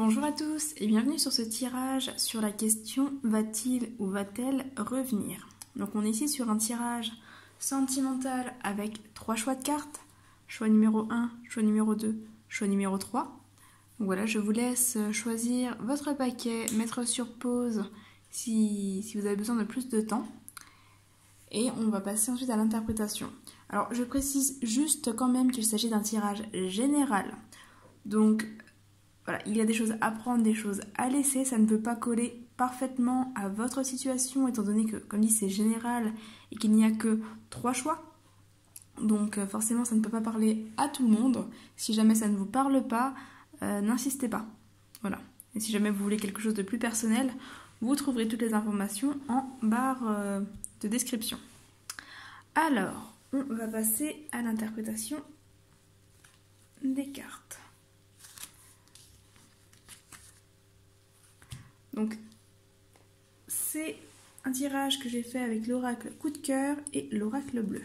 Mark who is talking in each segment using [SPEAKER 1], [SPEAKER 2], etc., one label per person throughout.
[SPEAKER 1] Bonjour à tous et bienvenue sur ce tirage sur la question va-t-il ou va-t-elle revenir? Donc on est ici sur un tirage sentimental avec 3 choix de cartes. Choix numéro 1, choix numéro 2, choix numéro 3. Donc voilà, je vous laisse choisir votre paquet, mettre sur pause si vous avez besoin de plus de temps. Et on va passer ensuite à l'interprétation. Alors je précise juste quand même qu'il s'agit d'un tirage général. Donc voilà, il y a des choses à prendre, des choses à laisser, ça ne peut pas coller parfaitement à votre situation étant donné que, comme dit, c'est général et qu'il n'y a que 3 choix. Donc forcément, ça ne peut pas parler à tout le monde. Si jamais ça ne vous parle pas, n'insistez pas. Voilà. Et si jamais vous voulez quelque chose de plus personnel, vous trouverez toutes les informations en barre de description. Alors, on va passer à l'interprétation des cartes. Donc, c'est un tirage que j'ai fait avec l'oracle coup de cœur et l'oracle bleu.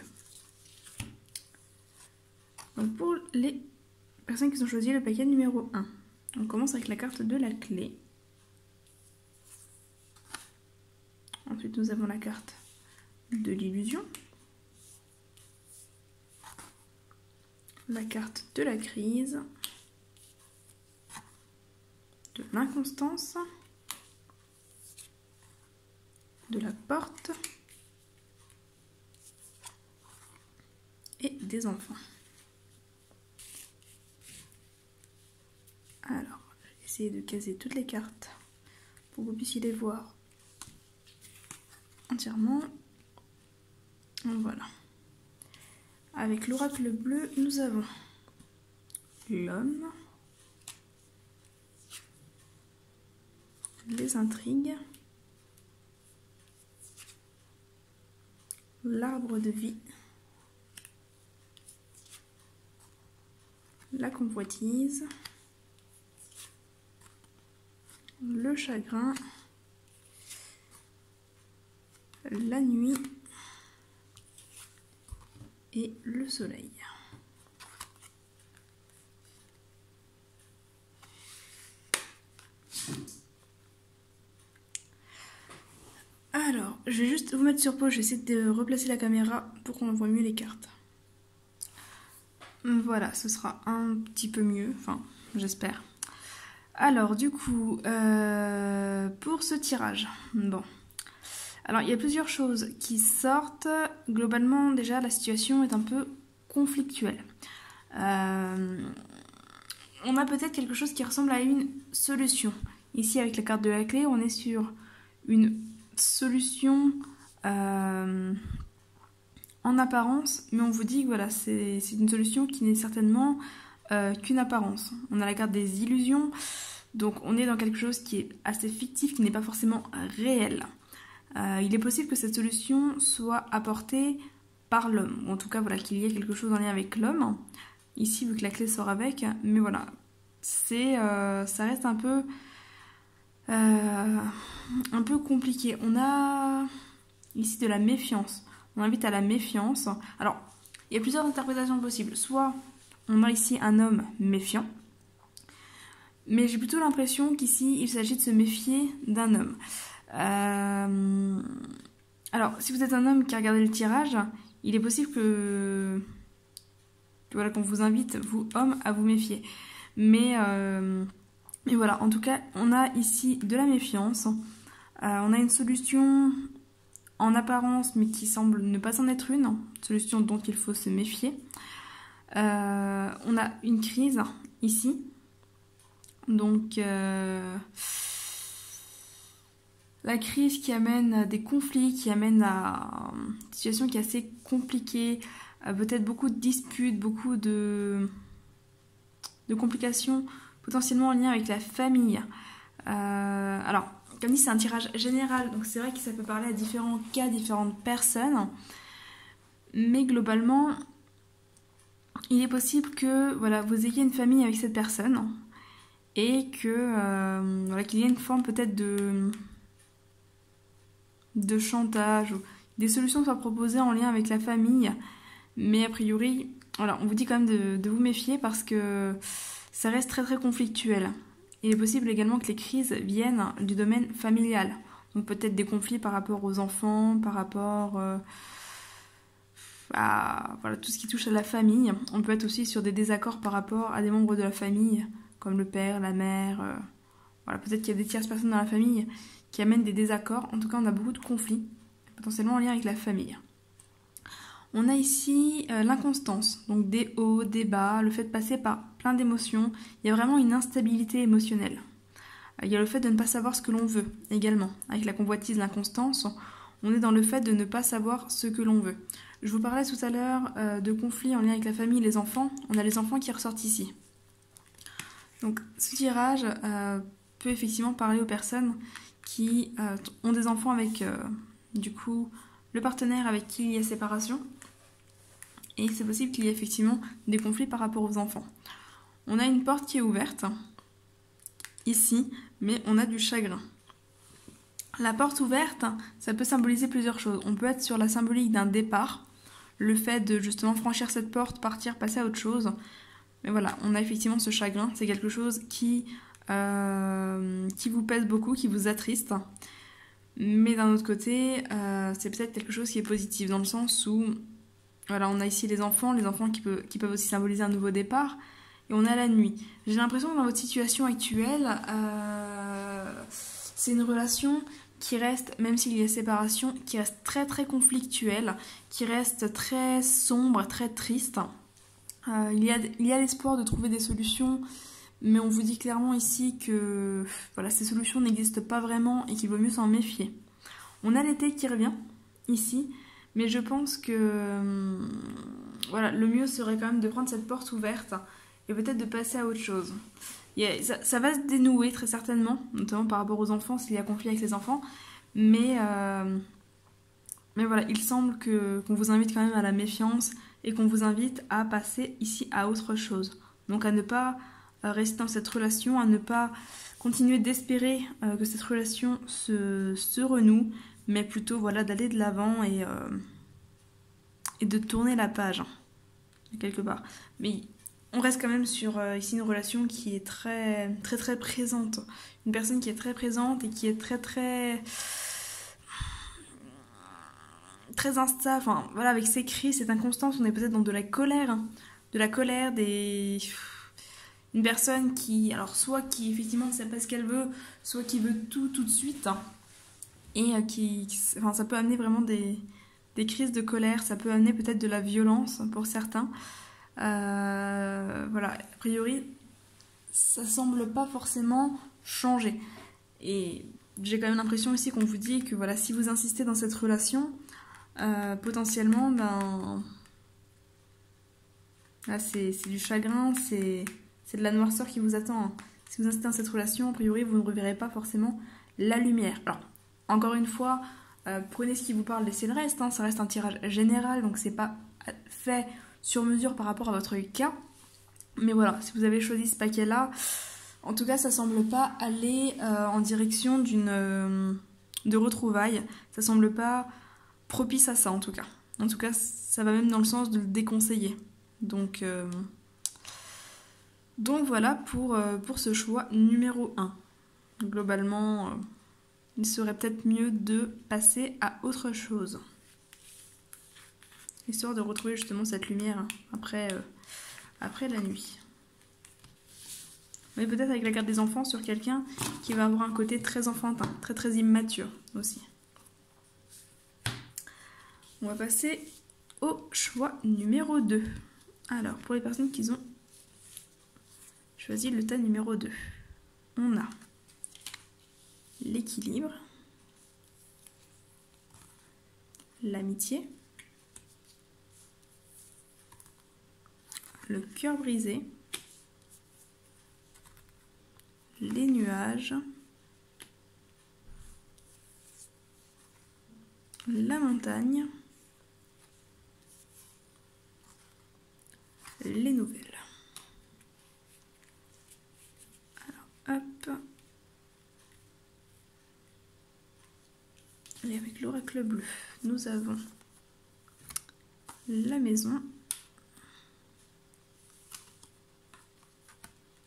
[SPEAKER 1] Donc, pour les personnes qui ont choisi le paquet numéro 1, on commence avec la carte de la clé. Ensuite, nous avons la carte de l'illusion, la carte de la crise, de l'inconstance, de la porte et des enfants. Alors, je vais essayer de caser toutes les cartes pour que vous puissiez les voir entièrement. Voilà. Avec l'oracle bleu, nous avons l'homme, les intrigues, l'arbre de vie, la convoitise, le chagrin, la nuit et le soleil. Alors, je vais juste vous mettre sur pause, je vais essayer de replacer la caméra pour qu'on voit mieux les cartes. Voilà, ce sera un petit peu mieux, enfin, j'espère. Alors, du coup, pour ce tirage, bon. Alors, il y a plusieurs choses qui sortent. Globalement, déjà, la situation est un peu conflictuelle. On a peut-être quelque chose qui ressemble à une solution. Ici, avec la carte de la clé, on est sur une solution en apparence, mais on vous dit que voilà, c'est une solution qui n'est certainement qu'une apparence. On a la carte des illusions, donc on est dans quelque chose qui est assez fictif, qui n'est pas forcément réel. Il est possible que cette solution soit apportée par l'homme, ou en tout cas voilà, qu'il y ait quelque chose en lien avec l'homme. Ici, vu que la clé sort avec, mais voilà, ça reste un peu compliqué. On a ici de la méfiance. On invite à la méfiance. Alors, il y a plusieurs interprétations possibles. Soit on a ici un homme méfiant, mais j'ai plutôt l'impression qu'ici il s'agit de se méfier d'un homme. Alors, si vous êtes un homme qui a regardé le tirage, il est possible que voilà, qu'on vous invite, vous hommes, à vous méfier. Mais voilà, en tout cas, on a ici de la méfiance. On a une solution en apparence, mais qui semble ne pas en être une solution dont il faut se méfier. On a une crise ici. Donc, la crise qui amène à des conflits, qui amène à une situation qui est assez compliquée, peut-être beaucoup de disputes, beaucoup de complications, potentiellement en lien avec la famille. Alors, comme dit, c'est un tirage général, donc c'est vrai que ça peut parler à différents cas, différentes personnes. Mais globalement, il est possible que voilà, vous ayez une famille avec cette personne et que voilà, qu'il y ait une forme peut-être de chantage ou des solutions soient proposées en lien avec la famille. Mais a priori, voilà, on vous dit quand même de vous méfier parce que ça reste très très conflictuel. il est possible également que les crises viennent du domaine familial. Donc peut-être des conflits par rapport aux enfants, par rapport à voilà, tout ce qui touche à la famille. On peut être aussi sur des désaccords par rapport à des membres de la famille, comme le père, la mère. Voilà, peut-être qu'il y a des tierces personnes dans la famille qui amènent des désaccords. En tout cas, on a beaucoup de conflits, potentiellement en lien avec la famille. On a ici l'inconstance, donc des hauts, des bas, le fait de passer par plein d'émotions. Il y a vraiment une instabilité émotionnelle. Il y a le fait de ne pas savoir ce que l'on veut également. Avec la convoitise, l'inconstance, on est dans le fait de ne pas savoir ce que l'on veut. Je vous parlais tout à l'heure de conflits en lien avec la famille et les enfants. On a les enfants qui ressortent ici. Donc ce tirage peut effectivement parler aux personnes qui ont des enfants avec du coup le partenaire avec qui il y a séparation. Et c'est possible qu'il y ait effectivement des conflits par rapport aux enfants. On a une porte qui est ouverte, ici, mais on a du chagrin. La porte ouverte, ça peut symboliser plusieurs choses. On peut être sur la symbolique d'un départ, le fait de justement franchir cette porte, partir, passer à autre chose. Mais voilà, on a effectivement ce chagrin. C'est quelque chose qui vous pèse beaucoup, qui vous attriste. Mais d'un autre côté, c'est peut-être quelque chose qui est positif, dans le sens où voilà, on a ici les enfants qui peuvent aussi symboliser un nouveau départ. Et on a la nuit. J'ai l'impression que dans votre situation actuelle, c'est une relation qui reste, même s'il y a séparation, qui reste très très conflictuelle, qui reste très sombre, très triste. Il y a l'espoir de trouver des solutions, mais on vous dit clairement ici que voilà, ces solutions n'existent pas vraiment et qu'il vaut mieux s'en méfier. On a l'été qui revient ici, mais je pense que voilà, le mieux serait quand même de prendre cette porte ouverte et peut-être de passer à autre chose. Ça va se dénouer très certainement, notamment par rapport aux enfants, s'il y a conflit avec les enfants, mais voilà, il semble qu'on vous invite quand même à la méfiance et qu'on vous invite à passer ici à autre chose. Donc à ne pas rester dans cette relation, à ne pas continuer d'espérer que cette relation se renoue, mais plutôt voilà, d'aller de l'avant et de tourner la page, quelque part. Mais on reste quand même sur ici une relation qui est très très très présente. Une personne qui est très présente et qui est très très très instable. Enfin voilà, avec ses cris, cette inconstance, on est peut-être dans de la colère. Une personne qui, alors soit qui effectivement ne sait pas ce qu'elle veut, soit qui veut tout de suite. Et enfin, ça peut amener vraiment des crises de colère, ça peut amener peut-être de la violence pour certains. Voilà, a priori, ça semble pas forcément changer. Et j'ai quand même l'impression aussi qu'on vous dit que voilà, si vous insistez dans cette relation, potentiellement, ben là c'est du chagrin, c'est de la noirceur qui vous attend. Si vous insistez dans cette relation, a priori, vous ne reverrez pas forcément la lumière. Alors, encore une fois, prenez ce qui vous parle, laissez le reste, hein, ça reste un tirage général, donc c'est pas fait sur mesure par rapport à votre cas. Mais voilà, si vous avez choisi ce paquet-là, en tout cas, ça semble pas aller en direction de retrouvailles. Ça semble pas propice à ça, en tout cas. En tout cas, ça va même dans le sens de le déconseiller. Donc voilà pour ce choix numéro 1. Globalement, il serait peut-être mieux de passer à autre chose. Histoire de retrouver justement cette lumière après la nuit. Mais peut-être avec la carte des enfants sur quelqu'un qui va avoir un côté très enfantin, très très immature aussi. On va passer au choix numéro 2. Alors, pour les personnes qui ont choisi le tas numéro 2, on a l'équilibre, l'amitié, le cœur brisé, les nuages, la montagne, les nouvelles. Alors, hop. Et avec l'oracle bleu, nous avons la maison,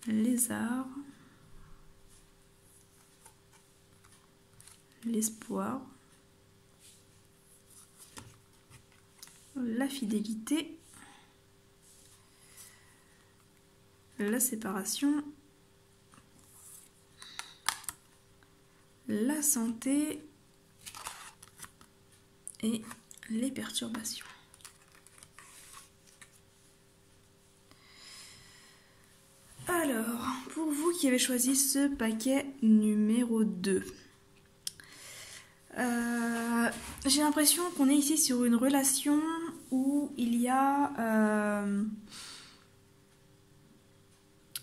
[SPEAKER 1] les arbres, l'espoir, la fidélité, la séparation, la santé et les perturbations. Alors, pour vous qui avez choisi ce paquet numéro 2, j'ai l'impression qu'on est ici sur une relation où il y a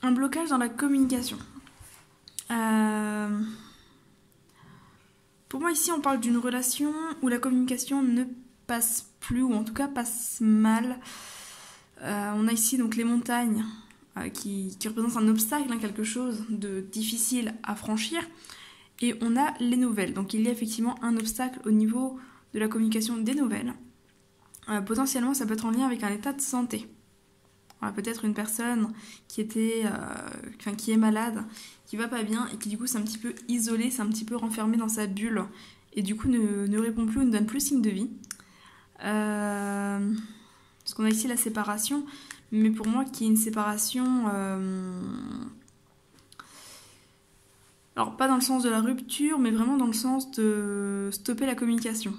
[SPEAKER 1] un blocage dans la communication. Pour moi ici on parle d'une relation où la communication ne passe plus, ou en tout cas passe mal. On a ici donc les montagnes qui représentent un obstacle, quelque chose de difficile à franchir. Et on a les nouvelles. Donc il y a effectivement un obstacle au niveau de la communication des nouvelles. Potentiellement ça peut être en lien avec un état de santé. Peut-être une personne qui est malade, qui va pas bien et qui du coup c'est un petit peu isolée, c'est un petit peu renfermée dans sa bulle et du coup ne répond plus ou ne donne plus signe de vie. Parce qu'on a ici la séparation, mais pour moi qui est une séparation... Alors pas dans le sens de la rupture, mais vraiment dans le sens de stopper la communication.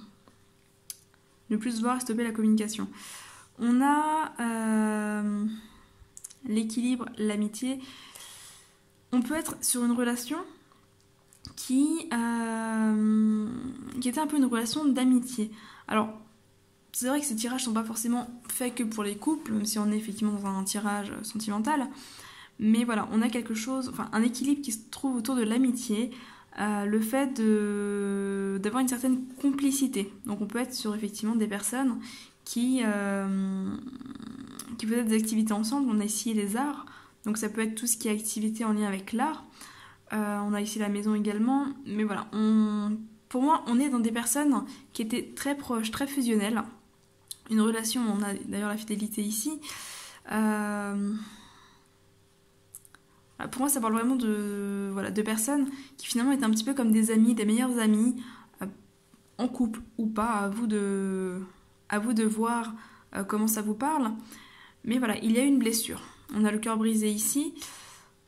[SPEAKER 1] Ne plus se voir et stopper la communication. On a l'équilibre, l'amitié. On peut être sur une relation qui était un peu une relation d'amitié. Alors, c'est vrai que ces tirages ne sont pas forcément faits que pour les couples, même si on est effectivement dans un tirage sentimental. Mais voilà, on a quelque chose, un équilibre qui se trouve autour de l'amitié, le fait d'avoir une certaine complicité. Donc on peut être sur effectivement des personnes qui faisaient des activités ensemble. On a ici les arts, donc ça peut être tout ce qui est activité en lien avec l'art. On a ici la maison également, mais voilà, pour moi on est dans des personnes qui étaient très proches, très fusionnelles. Une relation, on a d'ailleurs la fidélité ici. Pour moi ça parle vraiment de personnes qui finalement étaient un petit peu comme des amis, des meilleurs amis, en couple ou pas, à vous de voir comment ça vous parle. Mais voilà, il y a une blessure. On a le cœur brisé ici.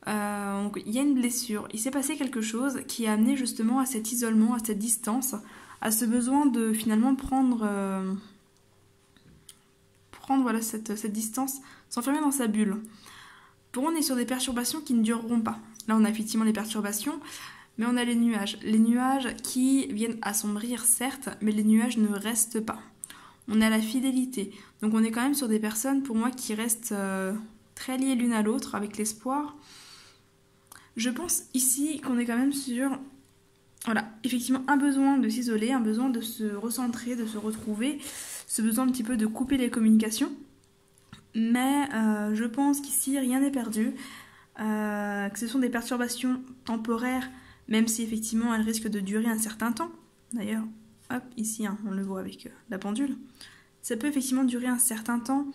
[SPEAKER 1] Donc, il y a une blessure. Il s'est passé quelque chose qui a amené justement à cet isolement, à cette distance, à ce besoin de finalement prendre voilà, cette distance, s'enfermer dans sa bulle. Pour moi, on est sur des perturbations qui ne dureront pas. Là, on a effectivement les perturbations, mais on a les nuages. Les nuages qui viennent assombrir, certes, mais les nuages ne restent pas. On a la fidélité. Donc on est quand même sur des personnes, pour moi, qui restent très liées l'une à l'autre, avec l'espoir. Je pense ici qu'on est quand même sur... Voilà, effectivement, un besoin de s'isoler, un besoin de se recentrer, de se retrouver, ce besoin un petit peu de couper les communications. Mais je pense qu'ici, rien n'est perdu, que ce sont des perturbations temporaires, même si effectivement elles risquent de durer un certain temps. D'ailleurs, hop, ici, on le voit avec la pendule. Ça peut effectivement durer un certain temps,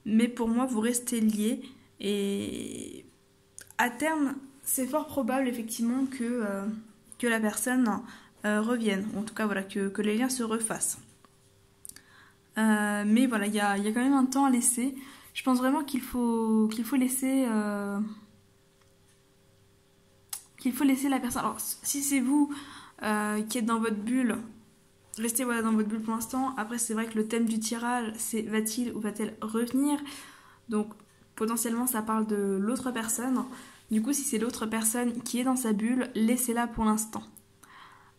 [SPEAKER 1] mais pour moi, vous restez liés. Et à terme, c'est fort probable effectivement que la personne revienne. En tout cas, voilà, que les liens se refassent. Mais voilà, il y a quand même un temps à laisser. Je pense vraiment qu'il faut laisser la personne. Alors, si c'est vous qui êtes dans votre bulle, restez dans votre bulle pour l'instant. Après, c'est vrai que le thème du tirage, c'est va-t-il ou va-t-elle revenir? Donc, potentiellement, ça parle de l'autre personne. Du coup, si c'est l'autre personne qui est dans sa bulle, laissez-la pour l'instant.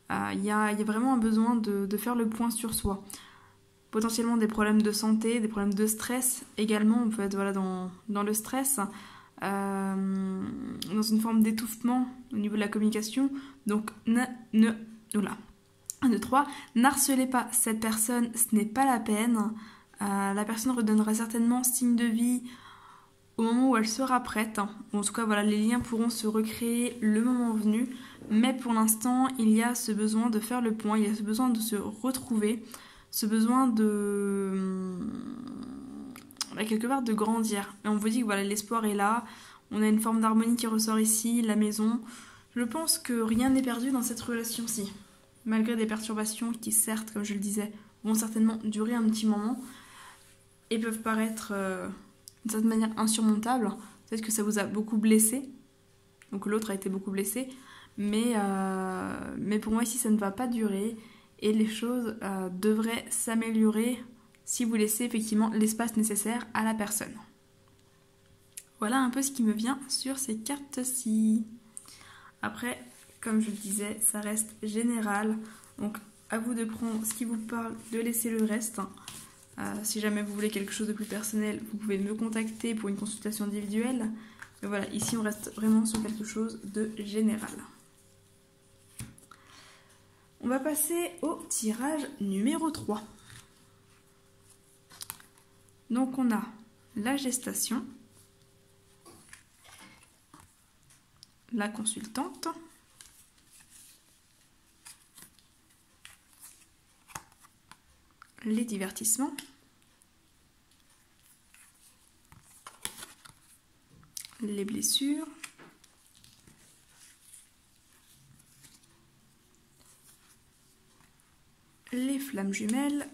[SPEAKER 1] Il y a vraiment un besoin de faire le point sur soi. Potentiellement des problèmes de santé, des problèmes de stress également. On peut être dans le stress, dans une forme d'étouffement au niveau de la communication. Donc, 1, 2, 3, n'harcelez pas cette personne, ce n'est pas la peine. La personne redonnera certainement signe de vie au moment où elle sera prête. En tout cas, voilà, les liens pourront se recréer le moment venu. Mais pour l'instant, il y a ce besoin de faire le point, il y a ce besoin de se retrouver, ce besoin quelque part de grandir. Et on vous dit que voilà, l'espoir est là, on a une forme d'harmonie qui ressort ici, la maison. Je pense que rien n'est perdu dans cette relation-ci. malgré des perturbations qui certes, comme je le disais, vont certainement durer un petit moment et peuvent paraître d'une certaine manière insurmontables. Peut-être que ça vous a beaucoup blessé, donc l'autre a été beaucoup blessé, mais pour moi ici ça ne va pas durer et les choses devraient s'améliorer si vous laissez effectivement l'espace nécessaire à la personne. Voilà un peu ce qui me vient sur ces cartes-ci. Après, comme je le disais, ça reste général, donc à vous de prendre ce qui vous parle, de laisser le reste. Si jamais vous voulez quelque chose de plus personnel, vous pouvez me contacter pour une consultation individuelle. Mais voilà, ici on reste vraiment sur quelque chose de général. On va passer au tirage numéro 3. Donc on a la gestation, la consultante, les divertissements, les blessures, les flammes jumelles,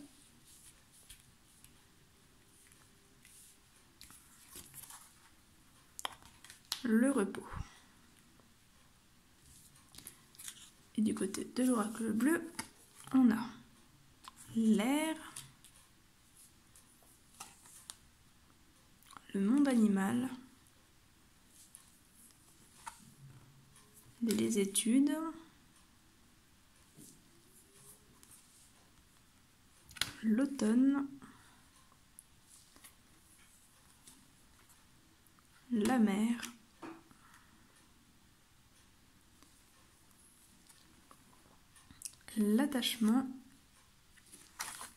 [SPEAKER 1] le repos. Et du côté de l'oracle bleu, on a l'air, le monde animal, les études, l'automne, la mer, l'attachement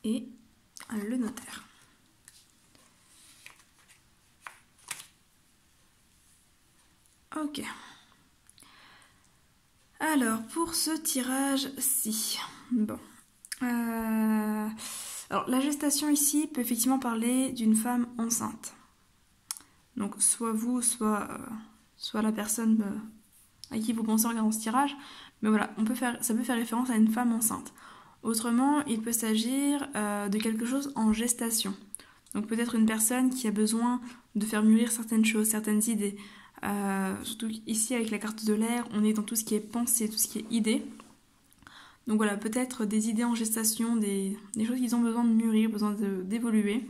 [SPEAKER 1] et le notaire. Ok. Alors, pour ce tirage-ci, bon. Alors, la gestation ici peut effectivement parler d'une femme enceinte. Donc, soit vous, soit la personne à qui vous pensez en regardant ce tirage. Mais voilà, ça peut faire référence à une femme enceinte. Autrement, il peut s'agir de quelque chose en gestation. Donc, peut-être une personne qui a besoin de faire mûrir certaines choses, certaines idées. Surtout ici, avec la carte de l'air, on est dans tout ce qui est pensée, tout ce qui est idée. Donc voilà, peut-être des idées en gestation, des choses qui ont besoin de mûrir, besoin d'évoluer.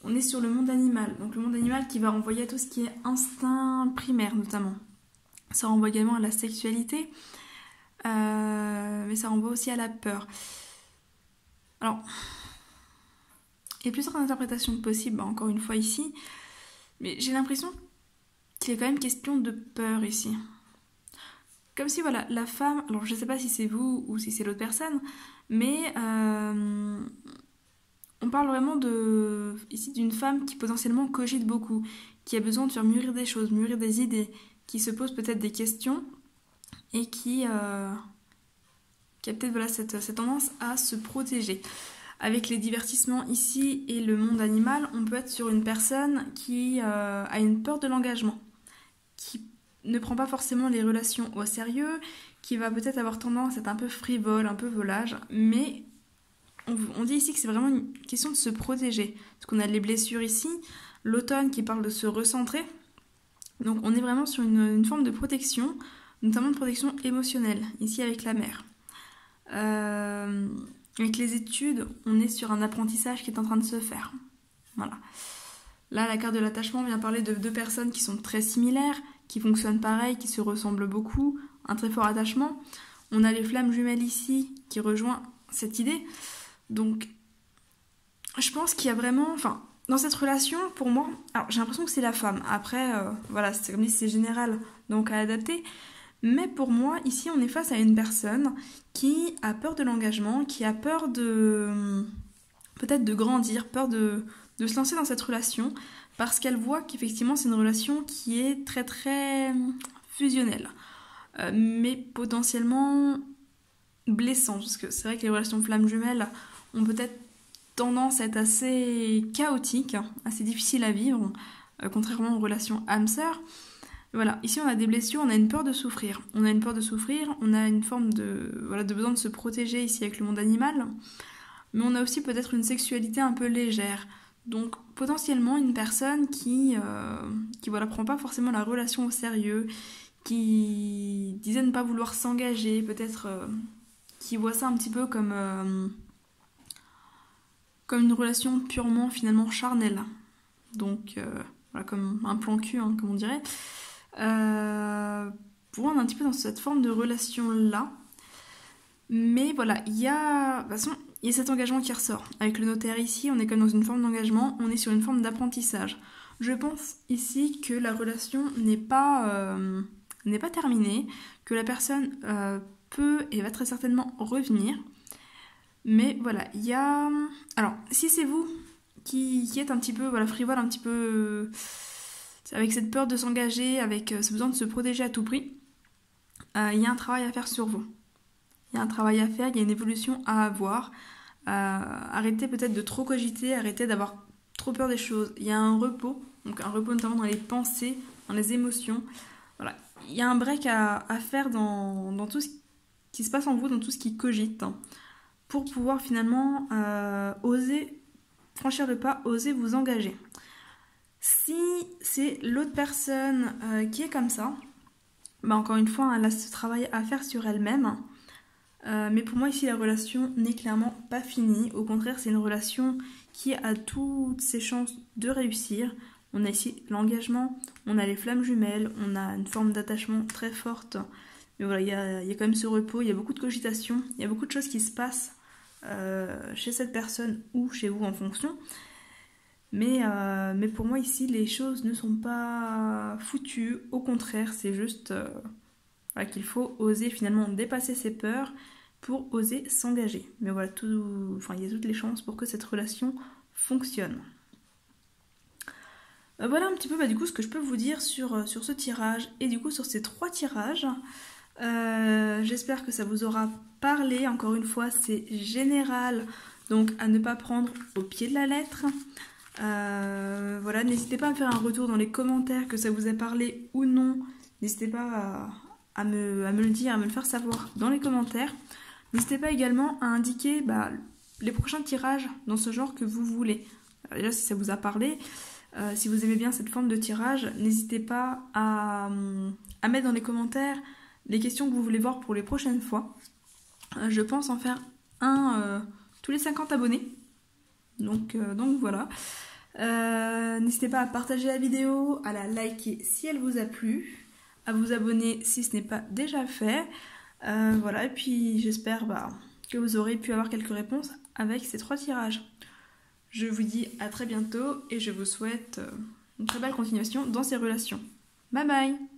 [SPEAKER 1] On est sur le monde animal, donc le monde animal qui va renvoyer à tout ce qui est instinct primaire notamment. Ça renvoie également à la sexualité, mais ça renvoie aussi à la peur. Alors, il y a plusieurs interprétations possibles, encore une fois ici, mais j'ai l'impression qu'il est quand même question de peur ici. Comme si voilà, la femme, alors je ne sais pas si c'est vous ou si c'est l'autre personne, mais on parle vraiment ici d'une femme qui potentiellement cogite beaucoup, qui a besoin de faire mûrir des choses, mûrir des idées, qui se pose peut-être des questions et qui a peut-être voilà, cette tendance à se protéger. Avec les divertissements ici et le monde animal, on peut être sur une personne qui a une peur de l'engagement, qui ne prend pas forcément les relations au sérieux, qui va peut-être avoir tendance à être un peu frivole, un peu volage, mais on dit ici que c'est vraiment une question de se protéger. Parce qu'on a les blessures ici, l'automne qui parle de se recentrer, donc on est vraiment sur une forme de protection, notamment de protection émotionnelle, ici avec la mer. Avec les études, on est sur un apprentissage qui est en train de se faire. Voilà. Là, la carte de l'attachement vient parler de deux personnes qui sont très similaires, qui fonctionnent pareil, qui se ressemblent beaucoup, un très fort attachement. On a les flammes jumelles ici qui rejoint cette idée. Donc, je pense qu'il y a vraiment... Enfin, dans cette relation, pour moi... Alors, j'ai l'impression que c'est la femme. Après, voilà, c'est comme dit, c'est général, donc à adapter. Mais pour moi, ici, on est face à une personne qui a peur de l'engagement, qui a peur de... peut-être de grandir, peur de se lancer dans cette relation, parce qu'elle voit qu'effectivement, c'est une relation qui est très très fusionnelle, mais potentiellement blessante, parce que c'est vrai que les relations flammes jumelles ont peut-être tendance à être assez chaotiques, assez difficiles à vivre, contrairement aux relations âme-sœur. Voilà, ici on a des blessures, on a une peur de souffrir. On a une peur de souffrir, on a une forme de, voilà, de besoin de se protéger ici avec le monde animal. Mais on a aussi peut-être une sexualité un peu légère. Donc potentiellement une personne qui voilà, prend pas forcément la relation au sérieux, qui disait ne pas vouloir s'engager, peut-être qui voit ça un petit peu comme une relation purement finalement charnelle. Donc voilà, comme un plan cul, hein, comme on dirait. Pour moi, on est un petit peu dans cette forme de relation-là. Mais voilà, il y a... De toute façon, il y a cet engagement qui ressort. Avec le notaire ici, on est comme dans une forme d'engagement, on est sur une forme d'apprentissage. Je pense ici que la relation n'est pas terminée, que la personne peut et va très certainement revenir. Mais voilà, il y a... Alors, si c'est vous qui êtes un petit peu voilà, frivole, un petit peu avec cette peur de s'engager, avec ce besoin de se protéger à tout prix, il y a un travail à faire sur vous. Il y a un travail à faire, il y a une évolution à avoir. Arrêtez peut-être de trop cogiter, arrêtez d'avoir trop peur des choses. Il y a un repos, donc un repos notamment dans les pensées, dans les émotions. Voilà. Il y a un break à faire dans tout ce qui se passe en vous, dans tout ce qui cogite, pour pouvoir finalement oser franchir le pas, oser vous engager. Si c'est l'autre personne qui est comme ça, bah encore une fois, elle a ce travail à faire sur elle-même. Mais pour moi ici la relation n'est clairement pas finie. Au contraire, c'est une relation qui a toutes ses chances de réussir. On a ici l'engagement, on a les flammes jumelles, on a une forme d'attachement très forte. Mais voilà, il y a quand même ce repos, il y a beaucoup de cogitation, il y a beaucoup de choses qui se passent chez cette personne ou chez vous en fonction. Mais pour moi ici les choses ne sont pas foutues, au contraire c'est juste voilà, qu'il faut oser finalement dépasser ses peurs pour oser s'engager. Mais voilà, il y a toutes les chances pour que cette relation fonctionne. Voilà un petit peu du coup ce que je peux vous dire sur ce tirage et du coup sur ces 3 tirages. J'espère que ça vous aura parlé. Encore une fois, c'est général, donc à ne pas prendre au pied de la lettre. Voilà, n'hésitez pas à me faire un retour dans les commentaires que ça vous a parlé ou non. N'hésitez pas à me le dire, à me le faire savoir dans les commentaires. N'hésitez pas également à indiquer les prochains tirages dans ce genre que vous voulez. Alors déjà, si ça vous a parlé, si vous aimez bien cette forme de tirage, n'hésitez pas à mettre dans les commentaires les questions que vous voulez voir pour les prochaines fois. Je pense en faire un tous les 50 abonnés. Donc voilà. N'hésitez pas à partager la vidéo, à la liker si elle vous a plu, à vous abonner si ce n'est pas déjà fait. Voilà, et puis j'espère que vous aurez pu avoir quelques réponses avec ces 3 tirages. Je vous dis à très bientôt et je vous souhaite une très belle continuation dans ces relations. Bye bye!